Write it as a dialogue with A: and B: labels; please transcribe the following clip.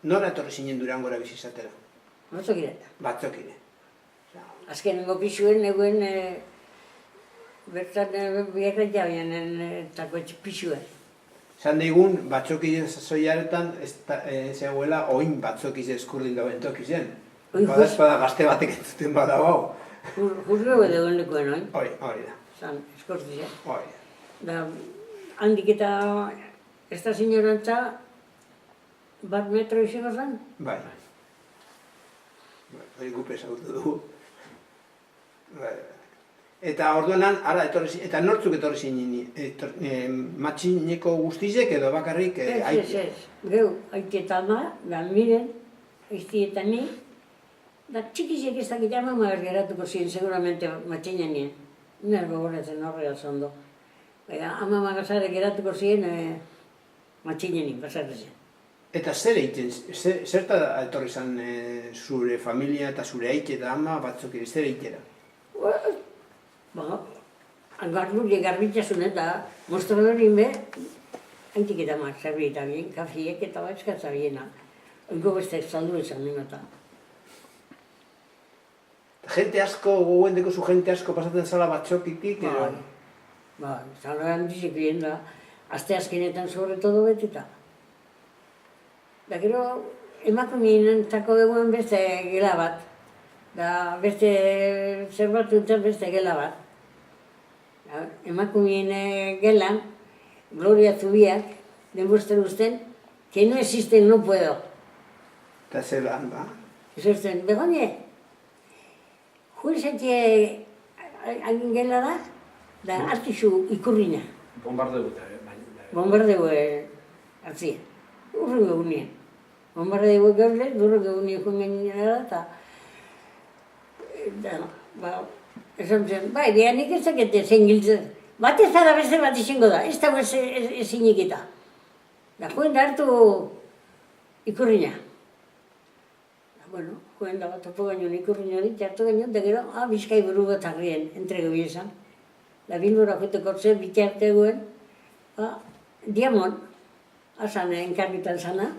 A: Nora etorri zinen Durangora bizizatera?
B: Batzokire.
A: Batzokire.
B: Azkenengo pisuen eguen bertan biherra jabianen tako pisuen.
A: Zan digun, batzokile zoiaretan zegoela oin batzokize eskurdin dauen tokizen. Badazpada gazte batek entzuten badago hau.
B: Juzgeu edo genikoen oin.
A: Hori da.
B: Zan, eskortizea.
A: Hori
B: da. Handik eta ez da signorantza 1 metro izango zen?
A: Bai. Hori gupe ezagutu dugu. Eta orduanan, ara etorri eta nortzuk etorri zinen? Matxineko guztizek edo bakarrik?
B: Ez. Geu, aite eta ama, da miren, aizti eta ni, da txikizek ez dakit ama geratuko ziren, seguramente matxinen nien. Ner gogoratzen horrela zondo. Ama magazare geratuko ziren matxinen nien, basarrezen. Eta
A: zer egiten, zerta etorri zen zure familia eta zure aite eta ama batzuk zer egitera?
B: Garbitzasun eta mostradori be, haitik eta mak zerbita bien, kafiek eta batzkatza biena. Oiko beste zaldu izan eta.
A: Jente asko, gogoendeko zu jente asko pasatzen zala batzokitik?
B: Zala handizik bien da, azte azkenetan sobre todo beteta. Da gero, emakumeen tako egun beste gela bat. Da beste zerbait duten beste gela bat. Emakumeen gelan, Gloria Zubiak, demuestren usten, que no existen, no puedo.
A: Eta zer lan, ba?
B: Ezosten, Begoñe, juizetie hain gela da hartizu ikurrina.
C: Bombardeu
B: Bombardeu hartzia. Urrengo egunien. Bombardeu gauzle, urrengo egunien jungen eta esan zen, bai, nik ez dakete zein giltzen. Bat ez da beste bat izango da, ez dago ezin ikita. Da, joen da hartu ikurrina. Bueno, joen da bat topo gaino ikurrina hori, hartu gaino, da gero, Bizkai buru bat harrien, entrego bizan. Da Bilbora joeteko zer bitarte eguen, Diamon, asan enkarbitan zana,